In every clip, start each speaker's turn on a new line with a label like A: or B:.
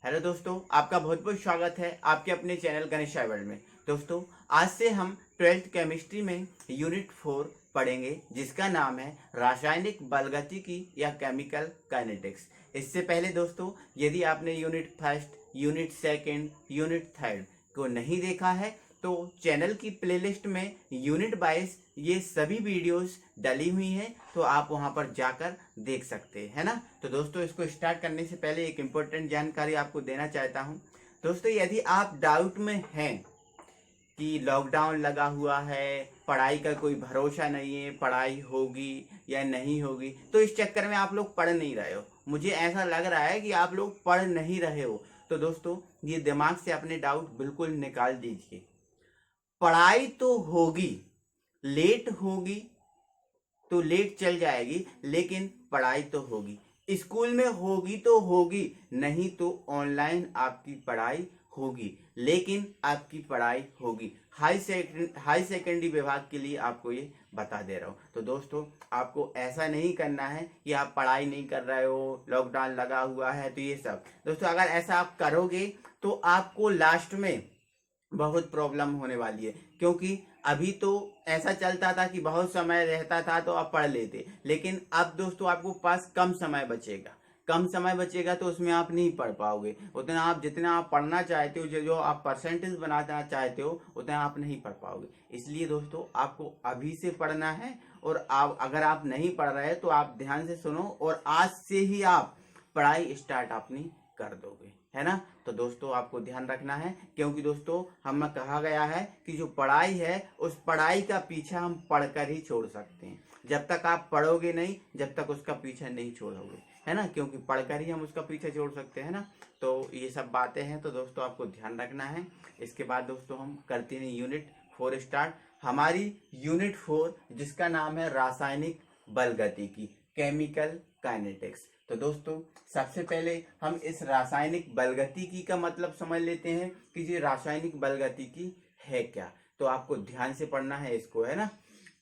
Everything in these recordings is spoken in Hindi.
A: हेलो दोस्तों, आपका बहुत बहुत स्वागत है आपके अपने चैनल गणेश वर्ल्ड में। दोस्तों, आज से हम 12th केमिस्ट्री में यूनिट 4 पढ़ेंगे, जिसका नाम है रासायनिक बलगतिकी या केमिकल काइनेटिक्स। इससे पहले दोस्तों, यदि आपने unit first, unit second, unit third को नहीं देखा है तो चैनल की प्लेलिस्ट में यूनिट वाइज ये सभी वीडियोस डली हुई हैं, तो आप वहां पर जाकर देख सकते हैं ना। तो दोस्तों, इसको स्टार्ट करने से पहले एक इम्पोर्टेंट जानकारी आपको देना चाहता हूं। दोस्तों, यदि आप डाउट में हैं कि लॉकडाउन लगा हुआ है, पढ़ाई का कोई भरोसा नहीं है, पढ़ाई होगी या नहीं होगी, तो इस चक्कर में आप लोग पढ़ नहीं रहे हो। मुझे ऐसा लग रहा है कि आप लोग पढ़ नहीं रहे हो। तो दोस्तों, ये दिमाग से अपने डाउट बिल्कुल निकाल दीजिए। पढ़ाई तो होगी, लेट होगी तो लेट चल जाएगी, लेकिन पढ़ाई तो होगी। स्कूल में होगी तो होगी, नहीं तो ऑनलाइन आपकी पढ़ाई होगी, लेकिन आपकी पढ़ाई होगी। हाई सेकेंडरी विभाग के लिए आपको ये बता दे रहा हूँ। तो दोस्तों, आपको ऐसा नहीं करना है कि आप पढ़ाई नहीं कर रहे हो, लॉकडाउन लगा हुआ है, तो ये सब दोस्तों अगर ऐसा आप करोगे तो आपको लास्ट में बहुत प्रॉब्लम होने वाली है। क्योंकि अभी तो ऐसा चलता था कि बहुत समय रहता था तो आप पढ़ लेते, लेकिन अब दोस्तों आपको पास कम समय बचेगा। कम समय बचेगा तो उसमें आप नहीं पढ़ पाओगे उतना। आप जितना आप पढ़ना चाहते हो, जो आप परसेंटेज बनाना चाहते हो, उतना आप नहीं पढ़ पाओगे। इसलिए दोस्तों, आपको अभी से पढ़ना है। और आप अगर आप नहीं पढ़ रहे तो आप ध्यान से सुनो, और आज से ही आप पढ़ाई स्टार्ट अपनी कर दोगे, है ना। तो दोस्तों, आपको ध्यान रखना है, क्योंकि दोस्तों हमें कहा गया है कि जो पढ़ाई है उस पढ़ाई का पीछा हम पढ़कर ही छोड़ सकते हैं। जब तक आप पढ़ोगे नहीं, जब तक उसका पीछा नहीं छोड़ोगे, है ना, क्योंकि पढ़कर ही हम उसका पीछा छोड़ सकते हैं ना। तो ये सब बातें हैं, तो दोस्तों आपको ध्यान रखना है। इसके बाद दोस्तों हम करते हैं यूनिट 4 स्टार्ट। हमारी यूनिट 4 जिसका नाम है रासायनिक बलगतिकी, केमिकल काइनेटिक्स। तो दोस्तों, सबसे पहले हम इस रासायनिक बलगतिकी का मतलब समझ लेते हैं कि ये रासायनिक बलगतिकी है क्या। तो आपको ध्यान से पढ़ना है इसको, है ना।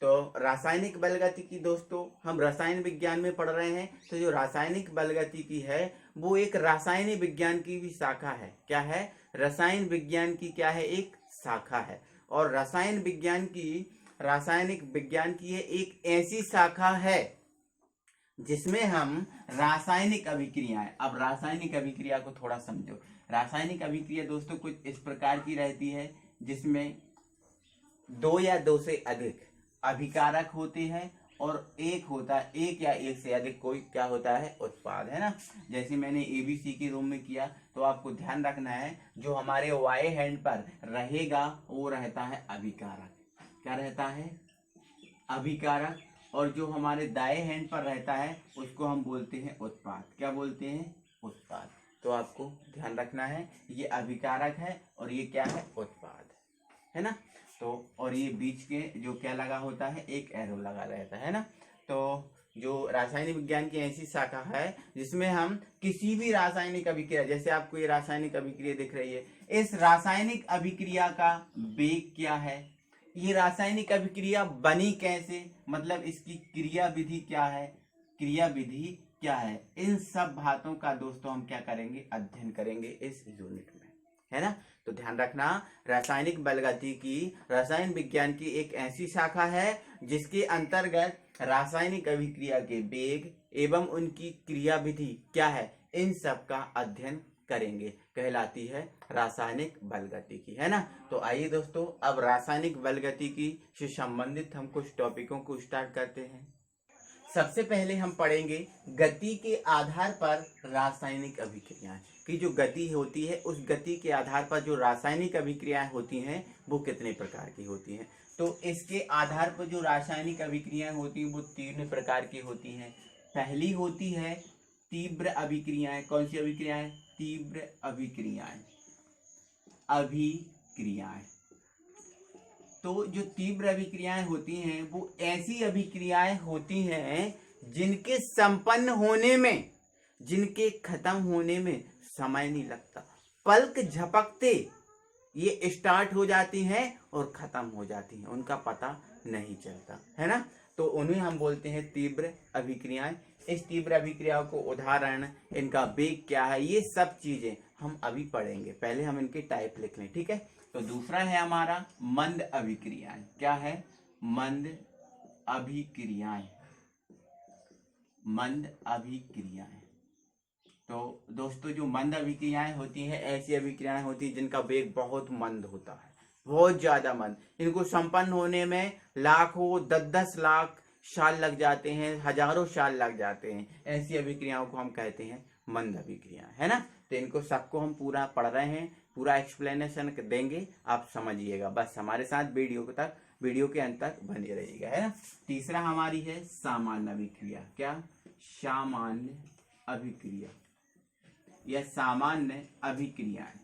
A: तो रासायनिक बलगतिकी दोस्तों, हम रसायन विज्ञान में पढ़ रहे हैं, तो जो रासायनिक बलगतिकी है वो एक रासायनिक विज्ञान की भी शाखा है। क्या है? रसायन विज्ञान की क्या है? एक शाखा है। और रासायनिक विज्ञान की ये एक ऐसी शाखा है जिसमें हम रासायनिक अभिक्रियाएं, अब रासायनिक अभिक्रिया को थोड़ा समझो। रासायनिक अभिक्रिया दोस्तों कुछ इस प्रकार की रहती है जिसमें दो या दो से अधिक अभिकारक होते हैं, और एक या एक से अधिक कोई क्या होता है? उत्पाद, है ना। जैसे मैंने एबीसी के रूम में किया, तो आपको ध्यान रखना है जो हमारे वाई हैंड पर रहेगा वो रहता है अभिकारक। क्या रहता है? अभिकारक। और जो हमारे दाएं हैंड पर रहता है उसको हम बोलते हैं उत्पाद। क्या बोलते हैं? उत्पाद। तो आपको ध्यान रखना है, ये अभिकारक है और ये क्या है? उत्पाद, है ना। तो और ये बीच के जो क्या लगा होता है? एक एरो लगा रहता है ना। तो जो रासायनिक विज्ञान की ऐसी शाखा है जिसमें हम किसी भी रासायनिक अभिक्रिया, जैसे आपको ये रासायनिक अभिक्रिया दिख रही है, इस रासायनिक अभिक्रिया का वेग क्या है, ये रासायनिक अभिक्रिया बनी कैसे, मतलब इसकी क्रिया विधि क्या है, क्रिया विधि क्या है, इन सब बातों का दोस्तों हम क्या करेंगे? अध्ययन करेंगे इस यूनिट में, है ना। तो ध्यान रखना, रासायनिक बलगतिकी रसायन विज्ञान की एक ऐसी शाखा है जिसके अंतर्गत रासायनिक अभिक्रिया के वेग एवं उनकी क्रिया विधि क्या है, इन सब का अध्ययन करेंगे, कहलाती है रासायनिक बलगतिकी, है ना। तो आइए दोस्तों, अब रासायनिक बलगतिकी से संबंधित हम कुछ टॉपिकों को स्टार्ट करते हैं। सबसे पहले हम पढ़ेंगे गति के आधार पर रासायनिक अभिक्रियाएं, कि जो गति होती है उस गति के आधार पर जो रासायनिक अभिक्रियाएं होती हैं वो कितने प्रकार की होती हैं। तो इसके आधार पर जो रासायनिक अभिक्रियाएं होती हैं वो 3 प्रकार की होती हैं। पहली होती है तीव्र अभिक्रियाएं। कौन सी अभिक्रियाएं? तीव्र अभिक्रियाएं। अभिक्रियाएं तो जो तीव्र अभिक्रियाएं होती हैं वो ऐसी अभिक्रियाएं होती हैं जिनके संपन्न होने में, जिनके खत्म होने में समय नहीं लगता। पलक झपकते ये स्टार्ट हो जाती हैं और खत्म हो जाती हैं, उनका पता नहीं चलता, है ना। तो उन्हें हम बोलते हैं तीव्र अभिक्रियाएं। इस तीव्र अभिक्रियाओं को उदाहरण, इनका वेग क्या है, ये सब चीजें हम अभी पढ़ेंगे। पहले हम इनके टाइप लिख लें, ठीक है। तो दूसरा है हमारा मंद अभिक्रियाएं। क्या है? मंद अभिक्रियाएं। मंद अभिक्रियाएं। तो दोस्तों जो मंद अभिक्रियाएं होती हैं, ऐसी अभिक्रियाएं होती हैं जिनका वेग बहुत मंद होता है, बहुत ज्यादा मंद। इनको संपन्न होने में लाखों 10-10 लाख साल लग जाते हैं, हजारों साल लग जाते हैं। ऐसी अभिक्रियाओं को हम कहते हैं मंद अभिक्रिया, है ना। तो इनको सबको हम पूरा पढ़ रहे हैं, पूरा एक्सप्लेनेशन देंगे, आप समझिएगा। बस हमारे साथ वीडियो के अंत तक बने रहिएगा, है ना। तीसरा हमारी है सामान्य अभिक्रिया। क्या? सामान्य अभिक्रिया या सामान्य अभिक्रियाएं।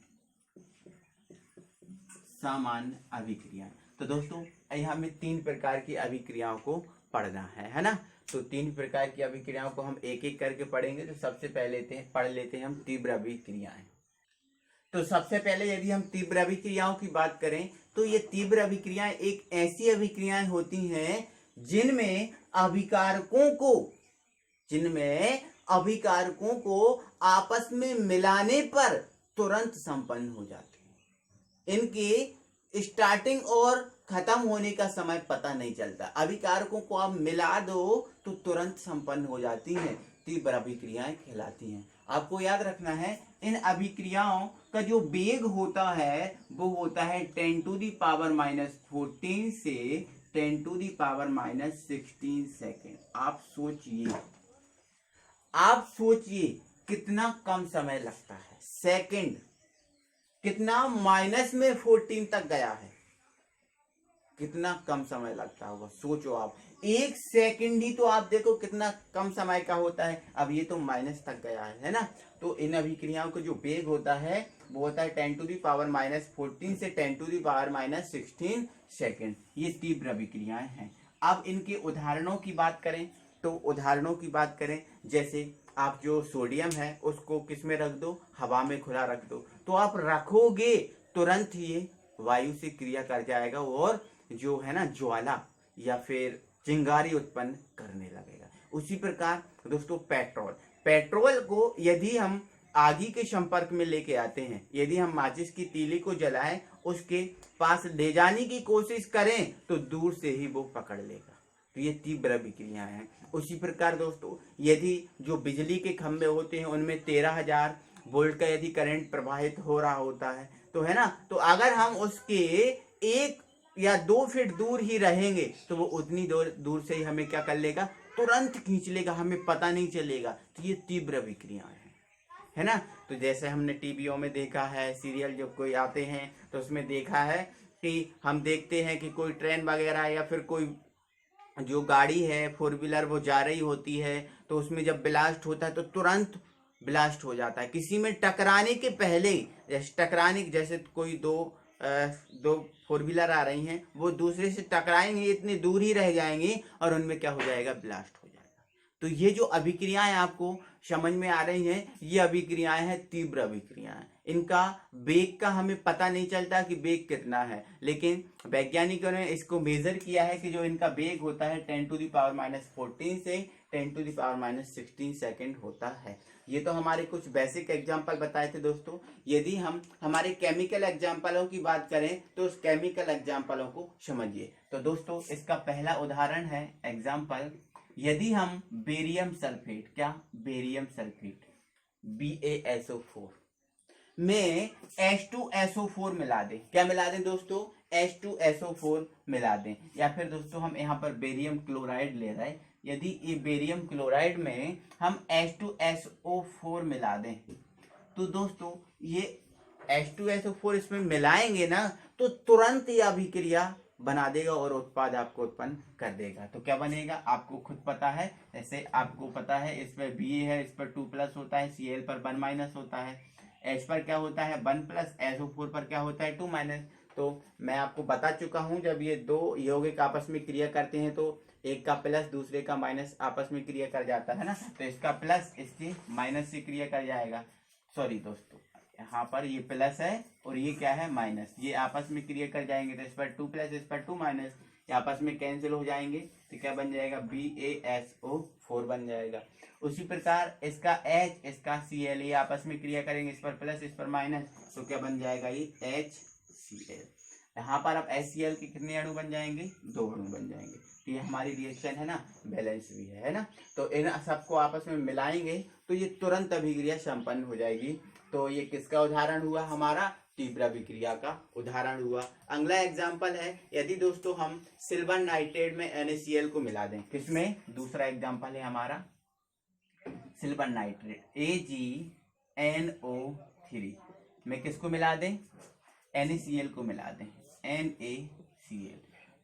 A: सामान्य अभिक्रिया। तो दोस्तों यहाँ हमें 3 प्रकार की अभिक्रियाओं को पढ़ना है ना। तो 3 प्रकार की अभिक्रियाओं को हम एक एक करके पढ़ेंगे। तो सबसे पहले पढ़ लेते हैं हम तीव्र अभिक्रियाएं। तो सबसे पहले यदि हम तीव्र अभिक्रियाओं की बात करें तो ये तीव्र अभिक्रियाएं एक ऐसी अभिक्रियाएं होती हैं जिनमें अभिकारकों को आपस में मिलाने पर तुरंत संपन्न हो जाते हैं। इनकी स्टार्टिंग और खत्म होने का समय पता नहीं चलता। अभिकारकों को आप मिला दो तो तुरंत संपन्न हो जाती हैं, तीव्र अभिक्रियाएं कहलाती हैं। आपको याद रखना है, इन अभिक्रियाओं का जो वेग होता है वो होता है 10⁻⁻14 से 10⁻⁻16 सेकेंड। आप सोचिए कितना कम समय लगता है। सेकेंड कितना माइनस में 14 तक गया है, कितना कम समय लगता होगा, सोचो आप। 1 सेकंड ही तो आप देखो कितना कम समय का होता है। अब ये तो माइनस तक गया है ना। तो इन अभिक्रियाओं का जो वेग होता है वो होता है 10⁻⁻14 से 10⁻16 सेकेंड। ये तीव्र अभिक्रियाएं हैं। अब इनके उदाहरणों की बात करें, जैसे आप जो सोडियम है उसको किस में रख दो, हवा में खुला रख दो, तो आप रखोगे तुरंत ही ये वायु से क्रिया कर जाएगा और जो है ना ज्वाला या फिर चिंगारी उत्पन्न करने लगेगा। उसी प्रकार दोस्तों पेट्रोल को यदि हम आगी के संपर्क में लेके आते हैं, यदि हम माचिस की तीली को जलाएं, उसके पास ले जाने की कोशिश करें तो दूर से ही वो पकड़ लेगा। तो ये तीव्र अभिक्रियाएं हैं। उसी प्रकार दोस्तों यदि जो बिजली के खंभे होते हैं उनमें 13,000 वोल्ट का यदि करंट प्रवाहित हो रहा होता है तो है ना, तो अगर हम उसके 1 या 2 फीट दूर ही रहेंगे तो वो उतनी दूर से ही हमें क्या कर लेगा, तुरंत खींच लेगा, हमें पता नहीं चलेगा। तो ये तीव्र अभिक्रियाएं हैं, है ना। तो जैसे हमने टीवीओ में देखा है, सीरियल जब कोई आते हैं तो उसमें देखा है कि हम देखते हैं कि कोई ट्रेन वगैरह या फिर कोई जो गाड़ी है 4 व्हीलर वो जा रही होती है, तो उसमें जब ब्लास्ट होता है तो तुरंत ब्लास्ट हो जाता है। किसी में टकराने के पहले, जैसे कोई दो 4 व्हीलर आ रही हैं, वो दूसरे से टकराएंगे, इतनी दूर ही रह जाएंगी और उनमें क्या हो जाएगा, ब्लास्ट हो जाएगा। तो ये जो अभिक्रियाएं आपको समझ में आ रही हैं, ये अभिक्रियाएं हैं तीव्र अभिक्रियाएं। इनका वेग का हमें पता नहीं चलता कि वेग कितना है, लेकिन वैज्ञानिकों ने इसको मेजर किया है कि जो इनका वेग होता है 10⁻⁻14 से 10⁻⁻16 सेकेंड होता है। ये तो हमारे कुछ बेसिक एग्जाम्पल बताए थे दोस्तों। यदि हम हमारे केमिकल एग्जाम्पलों की बात करें तो उस केमिकल एग्जाम्पलों को समझिए। तो दोस्तों इसका पहला उदाहरण है एग्जाम्पल, यदि हम बेरियम सल्फेट BaSO4 में H2SO4 मिला दें। क्या मिला दें दोस्तों? H2SO4 मिला दें। या फिर दोस्तों हम यहाँ पर बेरियम क्लोराइड ले रहे हैं, यदि ये बेरियम क्लोराइड में हम H2SO4 मिला दें तो दोस्तों ये H2SO4 इसमें मिलाएंगे ना तो तुरंत ये अभिक्रिया बना देगा और उत्पाद आपको उत्पन्न कर देगा। तो क्या बनेगा आपको खुद पता है, जैसे आपको पता है इस पर Ba है, इस पर 2+ होता है, Cl पर 1- होता है, H पर क्या होता है 1+, SO4 पर क्या होता है 2-। तो मैं आपको बता चुका हूं, जब ये 2 यौगिक आपस में क्रिया करते हैं तो एक का प्लस दूसरे का माइनस आपस में क्रिया कर जाता है ना। तो इसका प्लस इसके माइनस से क्रिया कर जाएगा। सॉरी दोस्तों, यहाँ पर ये प्लस है और ये क्या है माइनस, ये आपस में क्रिया कर जाएंगे। तो इस पर 2+, इस पर 2-, ये आपस में कैंसिल हो जाएंगे। तो क्या बन जाएगा, BaSO4 बन जाएगा। उसी प्रकार इसका H, इसका Cl, ये आपस में क्रिया करेंगे, इस पर प्लस इस पर माइनस, तो क्या बन जाएगा, ये HCl। यहाँ पर अब HCl के कितने अणु बन जाएंगे, 2 अणु बन जाएंगे। तो ये हमारी रिएक्शन है ना, बैलेंस भी है ना। तो इन सबको आपस में मिलाएंगे तो ये तुरंत अभिक्रिया संपन्न हो जाएगी। तो ये किसका उदाहरण हुआ, हमारा तीव्र अभिक्रिया का उदाहरण हुआ। अगला एग्जाम्पल है, यदि दोस्तों हम सिल्वर नाइट्रेट में NaCl को मिला दें, किसमें, दूसरा एग्जाम्पल है हमारा सिल्वर नाइट्रेट AgNO3 में किसको मिला दें, NaCl को मिला दें, NaCl,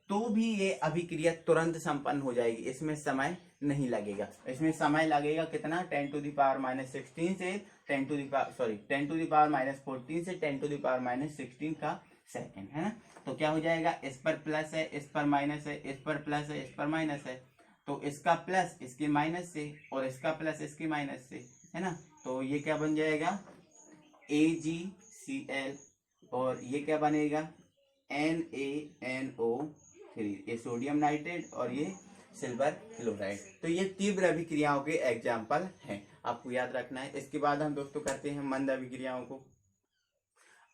A: तो भी ये अभिक्रिया तुरंत संपन्न हो जाएगी, इसमें समय नहीं लगेगा। इसमें समय लगेगा कितना, 10 to the power -16 से 10 to the power -14 से 10 to the power -16 का सेकेंड, है ना। तो क्या हो जाएगा, इस पर प्लस है, इस पर माइनस है, इस पर प्लस है, इस पर माइनस है, तो इसका प्लस इसके माइनस से और इसका प्लस इसके माइनस से, है ना। तो ये क्या बन जाएगा, AgCl, और ये क्या बनेगा, NaNO3, ये सोडियम नाइट्रेट और ये सिल्वर क्लोराइड। तो ये तीव्र अभिक्रियाओं के एग्जाम्पल हैं, आपको याद रखना है। इसके बाद हम दोस्तों करते हैं मंद अभिक्रियाओं को।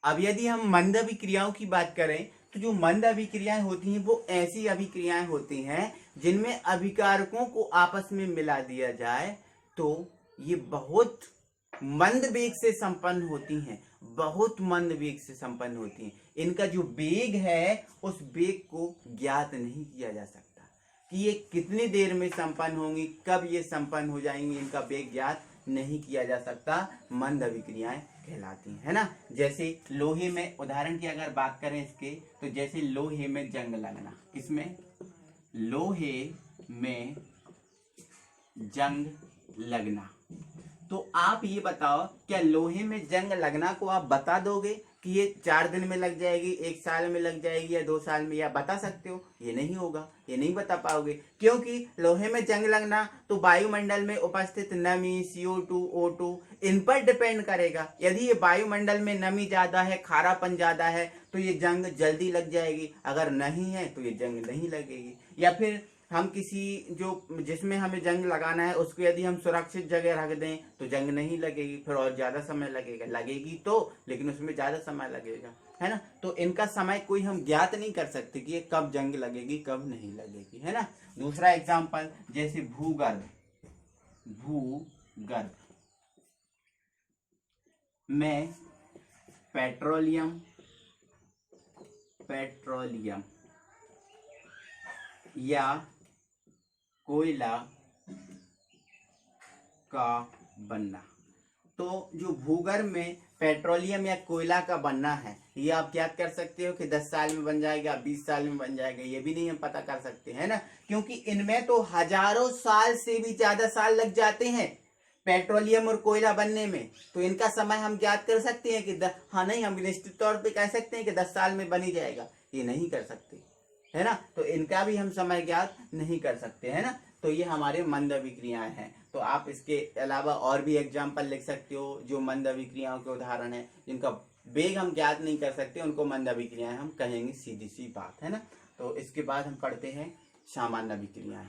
A: अब यदि हम मंद अभिक्रियाओं की बात करें तो जो मंद अभिक्रियाएं होती हैं वो ऐसी अभिक्रियाएं होती हैं जिनमें अभिकारकों को आपस में मिला दिया जाए तो ये बहुत मंद वेग से संपन्न होती हैं, बहुत मंद वेग से संपन्न होती हैं। इनका जो वेग है उस वेग को ज्ञात नहीं किया जा सकता कि ये कितनी देर में संपन्न होंगी, कब ये संपन्न हो जाएंगी, इनका वेग ज्ञात नहीं किया जा सकता, मंद अभिक्रियाएं कहलाती हैं, है ना। जैसे लोहे में, उदाहरण की अगर बात करें इसके, तो जैसे लोहे में जंग लगना, किसमें, लोहे में जंग लगना। तो आप ये बताओ, क्या लोहे में जंग लगना को आप बता दोगे कि ये 4 दिन में लग जाएगी, 1 साल में लग जाएगी या 2 साल में, या बता सकते हो, ये नहीं होगा, ये नहीं बता पाओगे, क्योंकि लोहे में जंग लगना तो वायुमंडल में उपस्थित नमी, CO2, O2 इन पर डिपेंड करेगा। यदि ये वायुमंडल में नमी ज्यादा है, खारापन ज्यादा है, तो ये जंग जल्दी लग जाएगी, अगर नहीं है तो ये जंग नहीं लगेगी। या फिर हम किसी जो जिसमें हमें जंग लगाना है उसको यदि हम सुरक्षित जगह रख दें तो जंग नहीं लगेगी, फिर और ज्यादा समय लगेगा, लगेगी तो, लेकिन उसमें ज्यादा समय लगेगा, है ना। तो इनका समय कोई हम ज्ञात नहीं कर सकते कि ये कब जंग लगेगी, कब नहीं लगेगी, है ना। दूसरा एग्जाम्पल, जैसे भूगर्भ, भूगर्भ में पेट्रोलियम या कोयला का बनना। तो जो भूगर्भ में पेट्रोलियम या कोयला का बनना है, ये आप क्या कर सकते हो कि 10 साल में बन जाएगा, 20 साल में बन जाएगा, ये भी नहीं हम पता कर सकते, है ना, क्योंकि इनमें तो हजारों साल से भी ज्यादा साल लग जाते हैं पेट्रोलियम और कोयला बनने में। तो इनका समय हम ज्ञात कर सकते हैं कि हाँ नहीं, हम निश्चित तौर पे कह सकते हैं कि 10 साल में बन ही जाएगा, ये नहीं कर सकते, है ना। तो इनका भी हम समय ज्ञात नहीं कर सकते, है ना। तो ये हमारे मंद अभिक्रियाएं हैं। तो आप इसके अलावा और भी एग्जाम्पल लिख सकते हो जो मंद अभिक्रियाओं के उदाहरण है, जिनका वेग हम ज्ञात नहीं कर सकते, उनको मंद अभिक्रियाएं हम कहेंगे, सीधी सी बात, है ना। तो इसके बाद हम पढ़ते हैं सामान्य अभिक्रियाएं।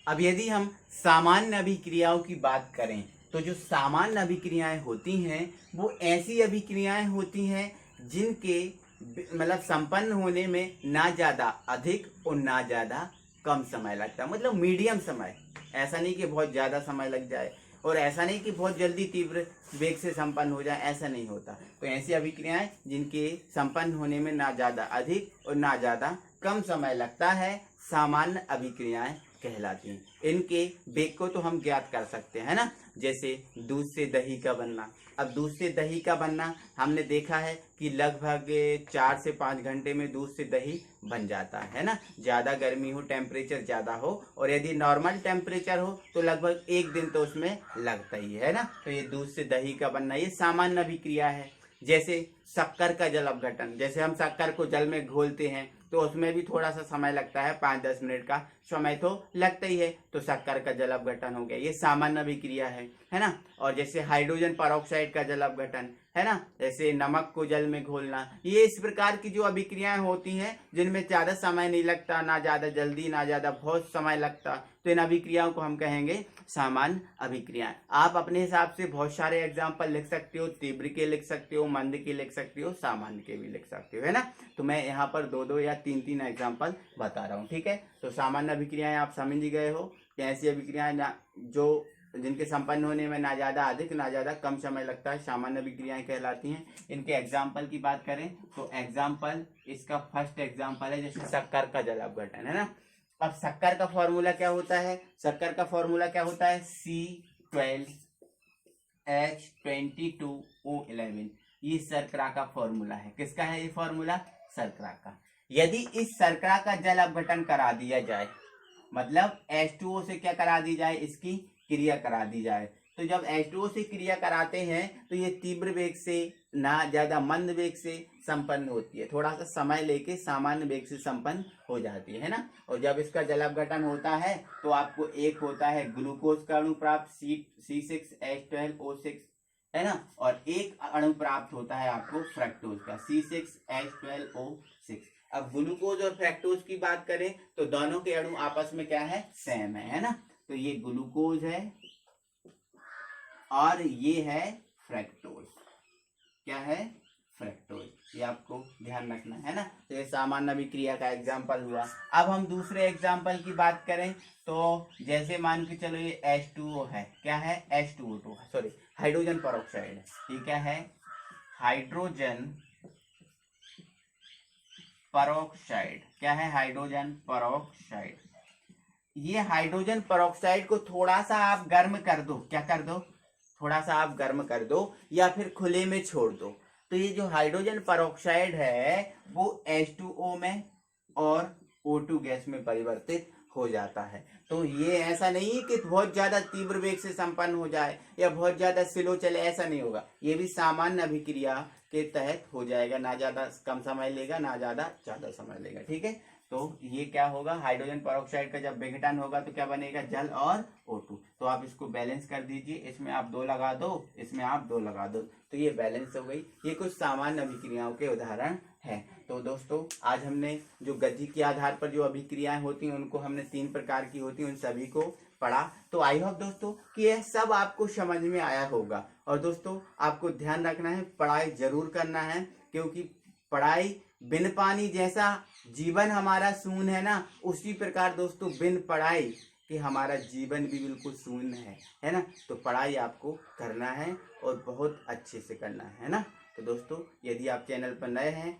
A: अब यदि हम सामान्य अभिक्रियाओं की बात करें तो जो सामान्य अभिक्रियाएं होती हैं वो ऐसी अभिक्रियाएं होती हैं जिनके मतलब संपन्न होने में ना ज्यादा अधिक और ना ज्यादा कम समय लगता है, मतलब मीडियम समय। ऐसा नहीं कि बहुत ज्यादा समय लग जाए और ऐसा नहीं कि बहुत जल्दी तीव्र वेग से संपन्न हो जाए, ऐसा नहीं होता। तो ऐसी अभिक्रियाएं जिनके संपन्न होने में ना ज्यादा अधिक और ना ज्यादा कम समय लगता है, सामान्य अभिक्रियाएं कहलाती हैं। इनके वेग को तो हम ज्ञात कर सकते हैं ना, जैसे दूध से दही का बनना। अब दूध से दही का बनना हमने देखा है कि लगभग 4 से 5 घंटे में दूध से दही बन जाता है ना। ज्यादा गर्मी हो, टेम्परेचर ज्यादा हो, और यदि नॉर्मल टेम्परेचर हो तो लगभग 1 दिन तो उसमें लगता ही है ना। तो ये दूध से दही का बनना ये सामान्य अभिक्रिया है। जैसे शक्कर का जल अपघटन, जैसे हम शक्कर को जल में घोलते हैं तो उसमें भी थोड़ा सा समय लगता है, 5-10 मिनट का समय तो लगता ही है, तो शक्कर का जल अपघटन हो गया, ये सामान्य अभिक्रिया है ना। और जैसे हाइड्रोजन परऑक्साइड का जल अपघटन है ना, जैसे नमक को जल में घोलना, ये इस प्रकार की जो अभिक्रियाएं होती हैं जिनमें ज्यादा समय नहीं लगता, ना ज्यादा जल्दी ना ज्यादा बहुत समय लगता, तो इन अभिक्रियाओं को हम कहेंगे सामान्य अभिक्रियाएं। आप अपने हिसाब से बहुत सारे एग्जाम्पल लिख सकते हो, तीव्र के लिख सकते हो, मंद के लिख सकते हो, सामान्य के भी लिख सकते हो, है ना। तो मैं यहाँ पर 2-2 या 3-3 एग्जाम्पल बता रहा हूँ, ठीक है। तो सामान्य अभिक्रियाएं आप समझ ही गए हो कि ऐसी अभिक्रियाएं जो जिनके संपन्न होने में ना ज्यादा अधिक ना ज्यादा कम समय लगता है, सामान्य अभिक्रियाएं कहलाती हैं। इनके एग्जाम्पल की बात करें तो एग्जाम्पल, इसका फर्स्ट एग्जाम्पल है जैसे शक्कर का जल अपघटन, है ना। अब शक्कर का फॉर्मूला क्या होता है, शक्कर का फॉर्मूला क्या होता है, C12H22O11, ये शर्करा का फॉर्मूला है। किसका है ये फॉर्मूला, शर्करा का। यदि इस शर्करा का जल अपघटन करा दिया जाए, मतलब H2O से क्या करा दी जाए, इसकी क्रिया करा दी जाए, तो जब H2O से क्रिया कराते हैं तो ये तीव्र वेग से ना ज्यादा मंद वेग से संपन्न होती है, थोड़ा सा समय लेके सामान्य वेग से संपन्न हो जाती है ना। और जब इसका जल अपघटन होता है तो आपको एक होता है ग्लूकोज का अणु प्राप्त C6H12O6, है ना, और एक अणु प्राप्त होता है आपको फ्रक्टोज का C6H12O6। अब ग्लूकोज और फ्रक्टोज की बात करें तो दोनों के अणु आपस में क्या है, सेम है ना। तो ये ग्लूकोज है और ये है फ्रक्टोज, क्या है, फ्रक्टोज, ये आपको ध्यान रखना है ना। तो ये सामान्य अभिक्रिया का एग्जाम्पल हुआ। अब हम दूसरे एग्जाम्पल की बात करें तो जैसे मान के चलो ये H2O है, क्या है, H2O2, सॉरी हाइड्रोजन परऑक्साइड है, ये क्या है, हाइड्रोजन परऑक्साइड, क्या है, हाइड्रोजन परऑक्साइड। ये हाइड्रोजन परऑक्साइड को थोड़ा सा आप गर्म कर दो, क्या कर दो, थोड़ा सा आप गर्म कर दो या फिर खुले में छोड़ दो, तो ये जो हाइड्रोजन परऑक्साइड है वो H2O में और O2 गैस में परिवर्तित हो जाता है। तो ये ऐसा नहीं है कि बहुत ज्यादा तीव्र वेग से संपन्न हो जाए या बहुत ज्यादा स्लो चले, ऐसा नहीं होगा, ये भी सामान्य अभिक्रिया के तहत हो जाएगा, ना ज्यादा कम समय लेगा ना ज्यादा समय लेगा, ठीक है। तो ये क्या होगा, हाइड्रोजन परऑक्साइड का जब विघटन होगा तो क्या बनेगा, जल और O2। तो आप इसको बैलेंस कर दीजिए, इसमें आप 2 लगा दो, इसमें आप 2 लगा दो, तो ये बैलेंस हो गई। ये कुछ सामान्य अभिक्रियाओं के उदाहरण है। तो दोस्तों आज हमने जो गति के आधार पर जो अभिक्रियाएं होती हैं उनको हमने 3 प्रकार की होती हैं, उन सभी को पढ़ा। तो आई होप दोस्तों कि यह सब आपको समझ में आया होगा। और दोस्तों आपको ध्यान रखना है, पढ़ाई जरूर करना है, क्योंकि पढ़ाई बिन पानी जैसा जीवन हमारा शून्य है ना, उसी प्रकार दोस्तों बिन पढ़ाई कि हमारा जीवन भी बिल्कुल शून्य है ना। तो पढ़ाई आपको करना है और बहुत अच्छे से करना है ना। तो दोस्तों यदि आप चैनल पर नए हैं